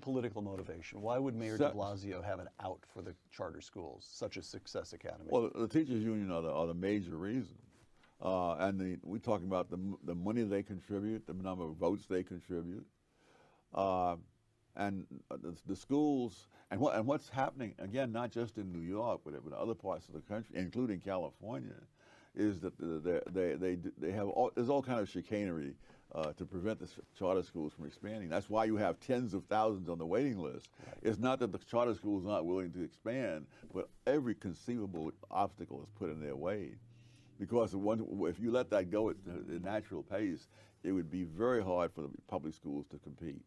political motivation? Why would Mayor de Blasio have an out for the charter schools, such as Success Academy? Well, the teachers union are the major reason. We're talking about the money they contribute, the number of votes they contribute, and the schools, and what's happening, again, not just in New York, but in other parts of the country, including California, is that they have there's all kind of chicanery to prevent the charter schools from expanding. That's why you have tens of thousands on the waiting list. Right. It's not that the charter schools are not willing to expand, but every conceivable obstacle is put in their way. Because if you let that go at the natural pace, it would be very hard for the public schools to compete.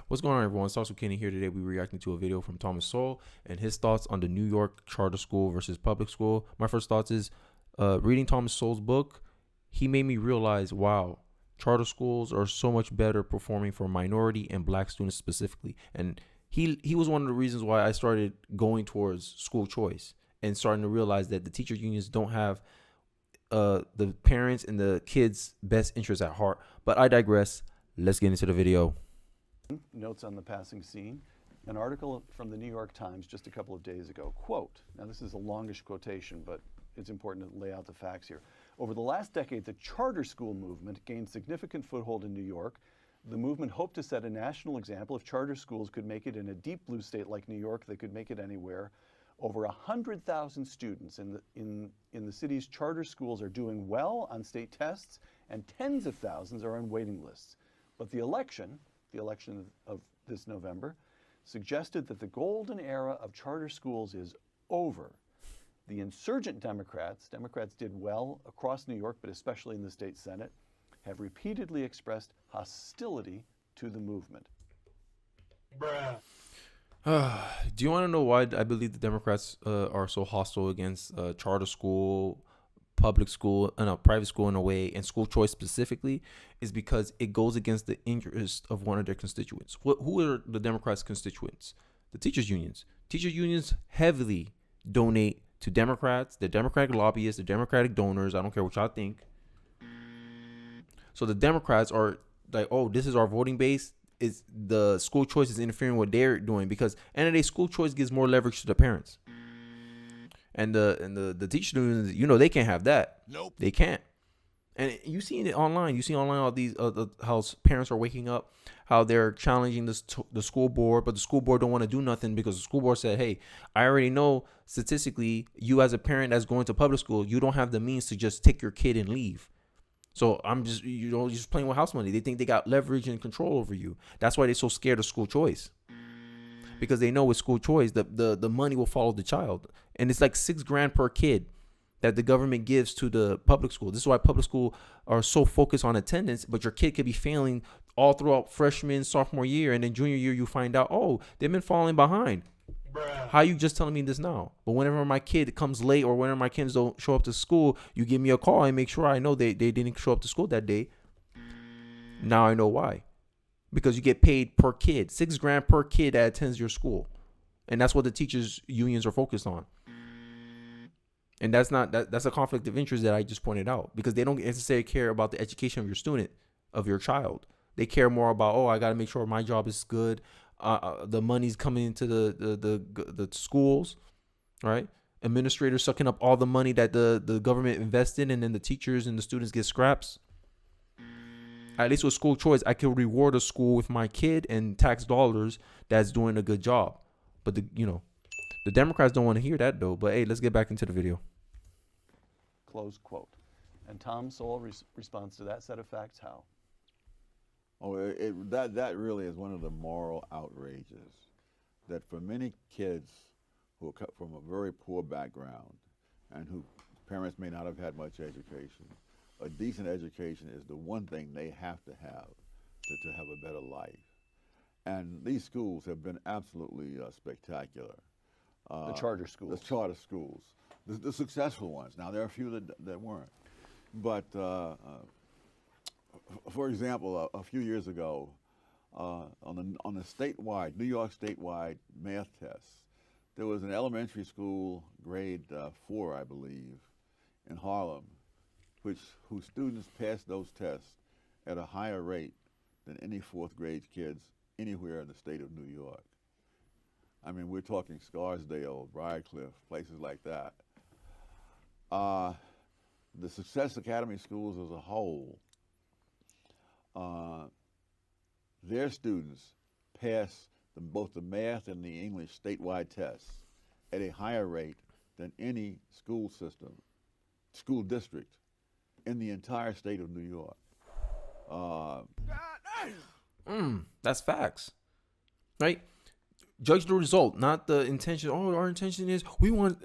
What's going on, everyone? It's also Kenny here. Today we're reacting to a video from Thomas Sowell and his thoughts on the New York charter school versus public school. My first thoughts is reading Thomas Sowell's book, he made me realize, wow, charter schools are so much better performing for minority and black students specifically. And he was one of the reasons why I started going towards school choice and starting to realize that the teacher unions don't have the parents and the kids' best interests at heart. But I digress. Let's get into the video. Notes on the passing scene. An article from the New York Times just a couple of days ago. Quote, now this is a longish quotation, but it's important to lay out the facts here. Over the last decade, the charter school movement gained significant foothold in New York. The movement hoped to set a national example. If charter schools could make it in a deep blue state like New York, they could make it anywhere. Over 100,000 students in the city's charter schools are doing well on state tests, and tens of thousands are on waiting lists. But the election of this November, suggested that the golden era of charter schools is over. The insurgent Democrats did well across New York, but especially in the state Senate, have repeatedly expressed hostility to the movement. Bruh. Do you want to know why I believe the Democrats are so hostile against charter school, public school, and private school in a way, and school choice specifically? Is because it goes against the interest of one of their constituents. Who are the Democrats' constituents? The teachers' unions. Teachers' unions heavily donate to Democrats, the Democratic lobbyists, the Democratic donors. I don't care what y'all think. So the Democrats are like, oh, this is our voting base. Is the school choice is interfering with what they're doing, because end of the day, school choice gives more leverage to the parents. And the teacher unions, you know, they can't have that. Nope. They can't. And you see it online. You see online all these how parents are waking up, how they're challenging the school board, but the school board don't want to do nothing because the school board said, hey, I already know statistically you as a parent that's going to public school, you don't have the means to just take your kid and leave. So I'm just, just playing with house money. They think they got leverage and control over you. That's why they're so scared of school choice. Because they know with school choice, the money will follow the child. And it's like $6,000 per kid that the government gives to the public school. This is why public school are so focused on attendance, but your kid could be failing all throughout freshman, sophomore year, and then junior year you find out, oh, they've been falling behind. Bruh. How you just telling me this now? But whenever my kid comes late or whenever my kids don't show up to school, you give me a call and make sure I know they didn't show up to school that day. Now I know why. Because you get paid per kid, $6,000 per kid that attends your school. And that's what the teachers unions are focused on. And that's a conflict of interest that I just pointed out, because they don't necessarily care about the education of your student, of your child. They care more about, oh, I got to make sure my job is good. The money's coming into the schools, right? Administrators sucking up all the money that the government invested, and then the teachers and the students get scraps. At least with school choice, I can reward a school with my kid and tax dollars that's doing a good job. But the Democrats don't want to hear that though. But hey, let's get back into the video. Close quote. And Tom Sowell responds to that set of facts how? Oh, that really is one of the moral outrages, that for many kids who are cut from a very poor background and who parents may not have had much education, a decent education is the one thing they have to have to have a better life. And these schools have been absolutely spectacular. The charter schools. The charter schools. The successful ones. Now, there are a few that weren't. But, for example, a few years ago, on the statewide, New York statewide math test, there was an elementary school, grade 4, I believe, in Harlem, whose students passed those tests at a higher rate than any fourth grade kids anywhere in the state of New York. I mean, we're talking Scarsdale, Briarcliff, places like that. The Success Academy schools as a whole, their students pass both the math and the English statewide tests at a higher rate than any school district in the entire state of New York. That's facts, right? Judge the result, not the intention. Oh, our intention is we want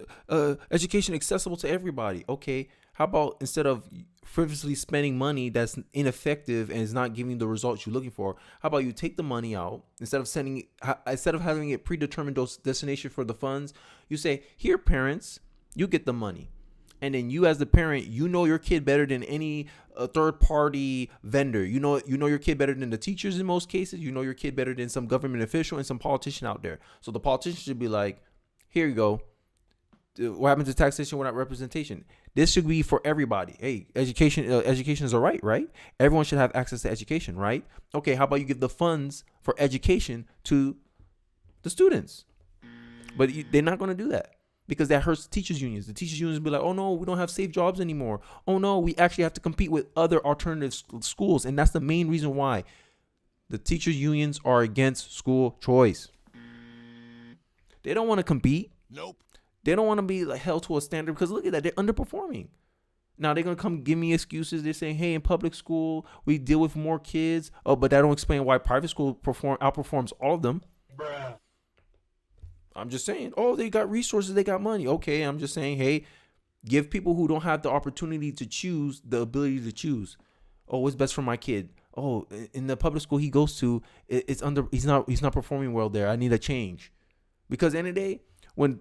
education accessible to everybody. Okay, how about instead of frivolously spending money that's ineffective and is not giving the results you're looking for, how about you take the money out instead of having it predetermined destination for the funds? You say, here, parents, you get the money. And then you as the parent, you know your kid better than any third party vendor. You know your kid better than the teachers in most cases. You know your kid better than some government official and some politician out there. So the politician should be like, here you go. What happens to taxation without representation? This should be for everybody. Hey, education is a right? Everyone should have access to education, right? Okay, how about you give the funds for education to the students? But they're not going to do that, because that hurts the teachers unions. The teachers unions be like, oh no, we don't have safe jobs anymore. Oh no, we actually have to compete with other alternative schools. And that's the main reason why the teachers unions are against school choice. They don't want to compete. Nope. They don't want to be like held to a standard, because look at that. They're underperforming. Now they're going to come give me excuses. They're saying, hey, in public school, we deal with more kids. Oh, but that don't explain why private school outperforms all of them. Bruh. I'm just saying, oh, they got resources, they got money. Okay, I'm just saying, hey, give people who don't have the opportunity to choose the ability to choose. Oh, what's best for my kid? Oh, in the public school he goes to, he's not performing well there. I need a change. Because at the end of the day, when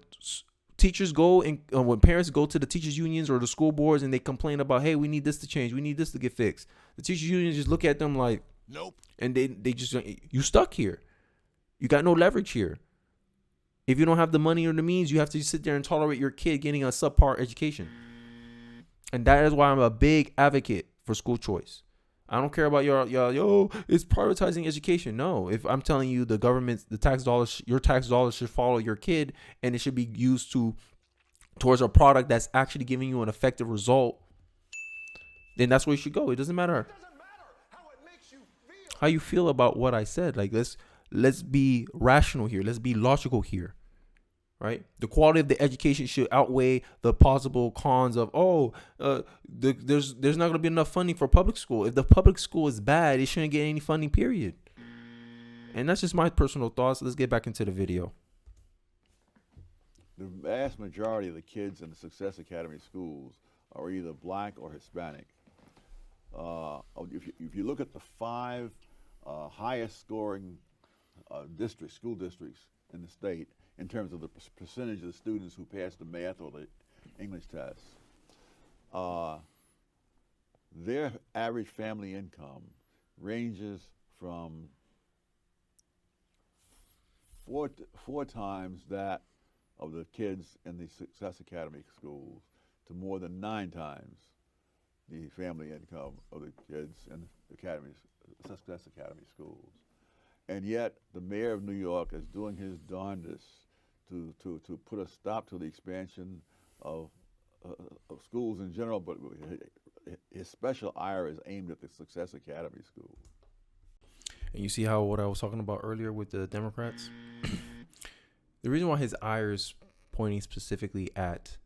teachers go and when parents go to the teachers unions or the school boards and they complain about, hey, we need this to change, we need this to get fixed, the teachers unions just look at them like, nope. And they just, you stuck here. You got no leverage here. If you don't have the money or the means, you have to sit there and tolerate your kid getting a subpar education. And that is why I'm a big advocate for school choice. I don't care about yo, it's privatizing education. No, if I'm telling you the government, your tax dollars should follow your kid, and it should be used towards a product that's actually giving you an effective result, then that's where you should go. It doesn't matter how it makes you feel. how you feel about what I said. Like, let's be rational here. Let's be logical here. Right? The quality of the education should outweigh the possible cons of, there's not going to be enough funding for public school. If the public school is bad, it shouldn't get any funding, period. And that's just my personal thoughts. Let's get back into the video. The vast majority of the kids in the Success Academy schools are either black or Hispanic. If you look at the 5 highest scoring school districts in the state, in terms of the percentage of the students who pass the math or the English tests, their average family income ranges from four times that of the kids in the Success Academy schools to more than 9 times the family income of the kids in the Success Academy schools. And yet, the mayor of New York is doing his darndest to put a stop to the expansion of schools in general, but his special ire is aimed at the Success Academy schools. And you see how what I was talking about earlier with the Democrats? The reason why his ire is pointing specifically at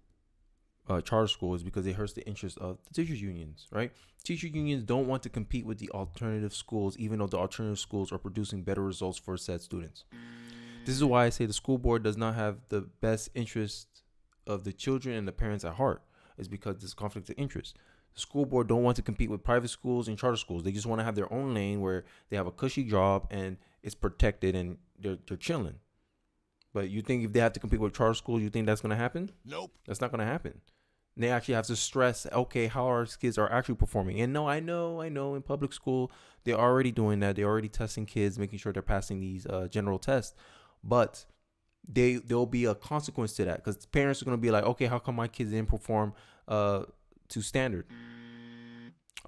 charter school is because it hurts the interest of the teachers unions, right? Teacher unions don't want to compete with the alternative schools, even though the alternative schools are producing better results for said students. This is why I say the school board does not have the best interest of the children and the parents at heart. It's because there's conflict of interest. The school board don't want to compete with private schools and charter schools. They just want to have their own lane where they have a cushy job and it's protected and they're chilling. But you think if they have to compete with charter schools, you think that's going to happen? Nope. That's not going to happen. And they actually have to stress, okay, how our kids are actually performing. And no, I know in public school, they're already doing that. They're already testing kids, making sure they're passing these general tests. But there'll be a consequence to that, because parents are going to be like, okay, how come my kids didn't perform to standard?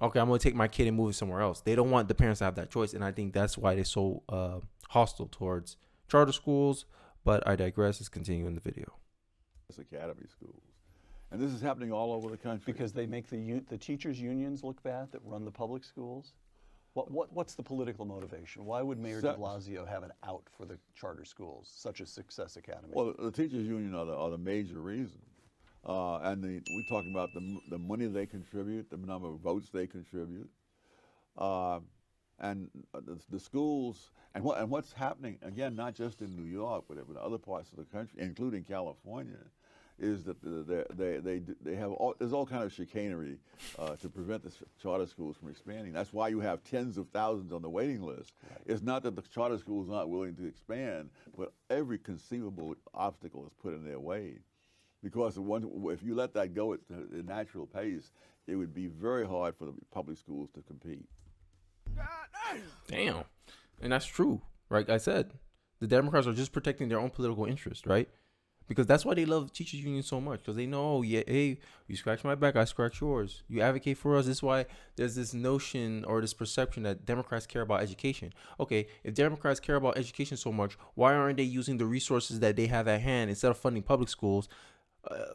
Okay, I'm going to take my kid and move it somewhere else. They don't want the parents to have that choice. And I think that's why they're so hostile towards charter schools, but I digress. Let's continue in the video. Academy schools. And this is happening all over the country. Because they make the teachers' unions look bad that run the public schools? What's the political motivation? Why would Mayor de Blasio have an out for the charter schools, such as Success Academy? Well, the teachers' union are the major reason. And we're talking about the money they contribute, the number of votes they contribute. And the schools, and what's happening, again, not just in New York, but in other parts of the country, including California, is that they have there's all kind of chicanery to prevent the charter schools from expanding. That's why you have tens of thousands on the waiting list. Right. It's not that the charter schools aren't willing to expand, but every conceivable obstacle is put in their way. Because if you let that go at the natural pace, it would be very hard for the public schools to compete. Damn. And that's true. Like I said, the Democrats are just protecting their own political interest, right? Because that's why they love teachers unions so much. Because they know, yeah, hey, you scratch my back, I scratch yours. You advocate for us. This is why there's this notion or this perception that Democrats care about education. Okay, if Democrats care about education so much, why aren't they using the resources that they have at hand instead of funding public schools?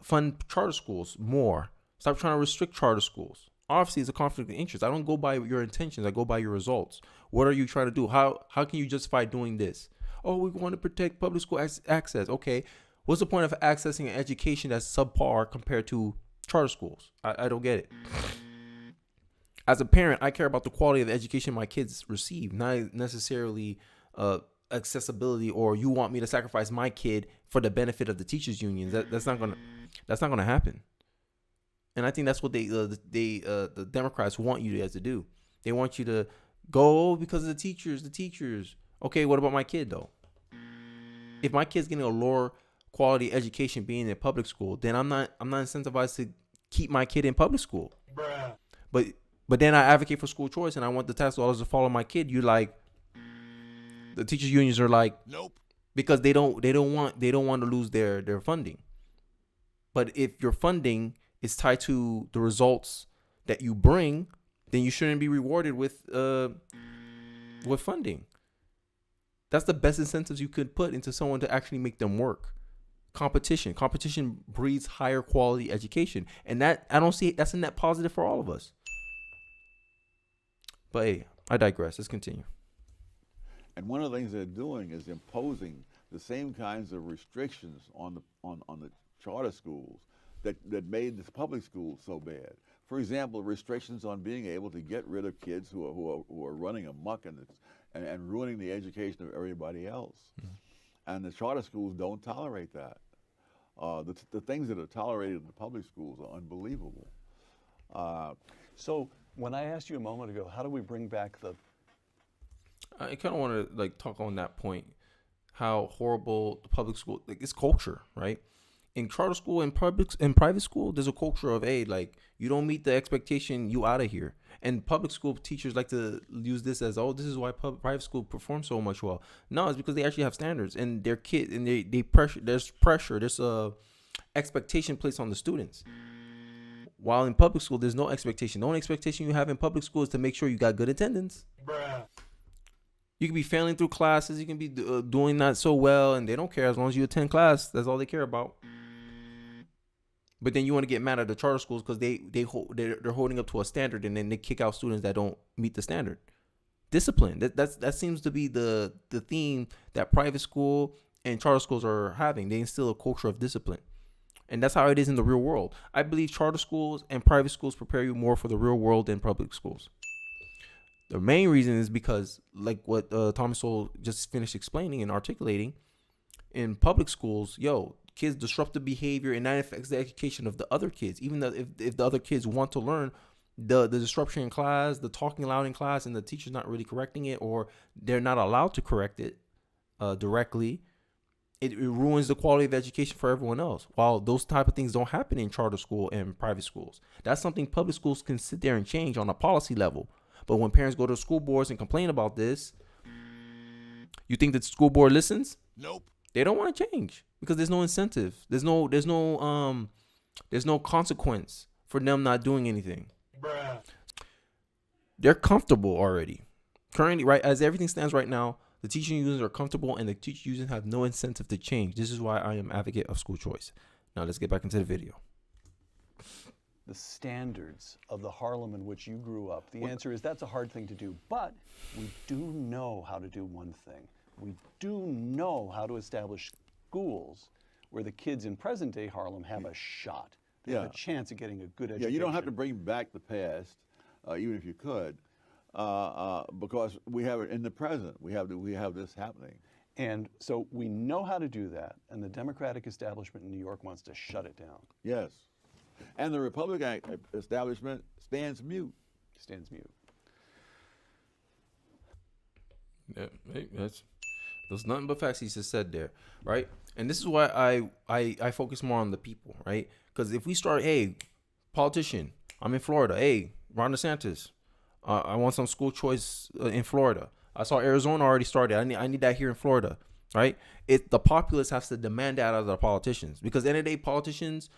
Fund charter schools more. Stop trying to restrict charter schools. Obviously, it's a conflict of interest. I don't go by your intentions. I go by your results. What are you trying to do? How can you justify doing this? Oh, we want to protect public school access. Okay. What's the point of accessing an education that's subpar compared to charter schools? I don't get it. As a parent, I care about the quality of the education my kids receive, not necessarily accessibility, or you want me to sacrifice my kid for the benefit of the teachers' unions. That's not gonna happen. And I think that's what the Democrats want you guys to do. They want you to go because of the teachers. Okay, what about my kid though? If my kid's getting a lower quality education being in public school, then I'm not incentivized to keep my kid in public school. Bruh. But then I advocate for school choice and I want the tax dollars to follow my kid. You like the teachers unions are like, nope, because they don't want to lose their funding. But if your funding is tied to the results that you bring, then you shouldn't be rewarded with funding. That's the best incentives you could put into someone to actually make them work. Competition breeds higher quality education, and that I don't see that's a net positive for all of us. But hey, I digress. Let's continue. And one of the things they're doing is imposing the same kinds of restrictions on the charter schools that made the public schools so bad. For example, restrictions on being able to get rid of kids who are running amok and ruining the education of everybody else. Mm-hmm. And the charter schools don't tolerate that. The things that are tolerated in the public schools are unbelievable. So when I asked you a moment ago, how do we bring back the... I kind of want to talk on that point, how horrible the public school, it's culture, right? In charter school and private school, there's a culture of, hey, you don't meet the expectation, you out of here. And public school teachers like to use this as, oh, this is why private school performs so much well. No, it's because they actually have standards and their kids, and there's pressure, there's expectation placed on the students. While in public school, there's no expectation. The only expectation you have in public school is to make sure you got good attendance. Bruh. You can be failing through classes, you can be doing not so well, and they don't care as long as you attend class. That's all they care about. But then you want to get mad at the charter schools because they're holding up to a standard, and then they kick out students that don't meet the standard. Discipline. That seems to be the theme that private school and charter schools are having. They instill a culture of discipline, and that's how it is in the real world. I believe charter schools and private schools prepare you more for the real world than public schools. The main reason is because, like what Thomas Sowell just finished explaining and articulating, in public schools, kids disrupt the behavior, and that affects the education of the other kids. Even though if the other kids want to learn, the disruption in class, the talking loud in class, and the teacher's not really correcting it, or they're not allowed to correct it directly, it ruins the quality of education for everyone else. While those type of things don't happen in charter school and private schools, that's something public schools can sit there and change on a policy level. But when parents go to school boards and complain about this, you think that the school board listens? Nope. They don't want to change because there's no incentive. There's no consequence for them not doing anything. Bruh. They're comfortable already. Currently, right as everything stands right now, The teaching unions are comfortable, and the teaching unions have no incentive to change. This is why I am advocate of school choice. Now let's get back into the video. The standards of the Harlem in which you grew up. The answer is that's a hard thing to do, but we do know how to do one thing. We do know how to establish schools where the kids in present day Harlem have a shot. They have a chance of getting a good education. Yeah, you don't have to bring back the past, even if you could, because we have it in the present. We have this happening. And so we know how to do that, and the Democratic establishment in New York wants to shut it down. Yes. And the Republican establishment stands mute. Stands mute. Yeah, hey, there's nothing but facts he just said there, right? And this is why I focus more on the people, right? Because if we start, hey, politician, I'm in Florida. Hey, Ron DeSantis, I want some school choice in Florida. I saw Arizona already started. I need that here in Florida, right? The populace has to demand that out of the politicians, because at the end of the day, politicians,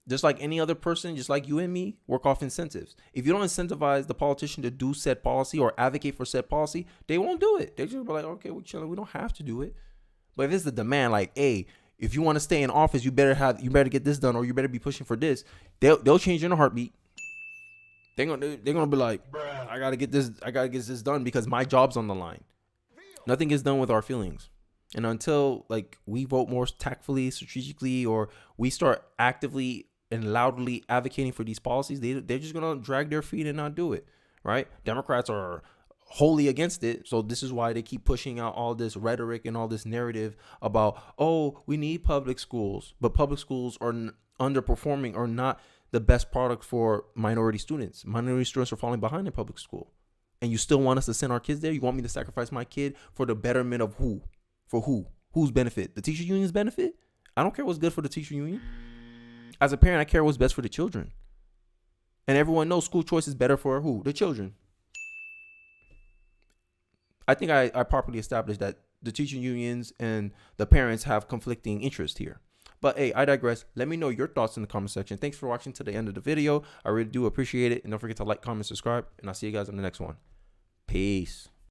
just like any other person, just like you and me, work off incentives. If you don't incentivize the politician to do said policy or advocate for said policy, they won't do it. They just be like, okay, we're chilling. We don't have to do it. But if it's the demand, like, hey, if you want to stay in office, you better get this done, or you better be pushing for this. They'll change in a heartbeat. They're gonna be like, bruh, I gotta get this done because my job's on the line. Nothing is done with our feelings. And until like we vote more tactfully, strategically, or we start actively and loudly advocating for these policies, they're just gonna drag their feet and not do it, right? Democrats are wholly against it, so this is why they keep pushing out all this rhetoric and all this narrative about, oh, we need public schools, but public schools are underperforming or not the best product for minority students. Minority students are falling behind in public school, and you still want us to send our kids there? You want me to sacrifice my kid for the betterment of who? For who? Whose benefit? The teacher union's benefit? I don't care what's good for the teacher union. As a parent, I care what's best for the children. And everyone knows school choice is better for who? The children. I think I properly established that the teacher unions and the parents have conflicting interests here. But hey, I digress. Let me know your thoughts in the comment section. Thanks for watching to the end of the video. I really do appreciate it. And don't forget to like, comment, subscribe. And I'll see you guys on the next one. Peace.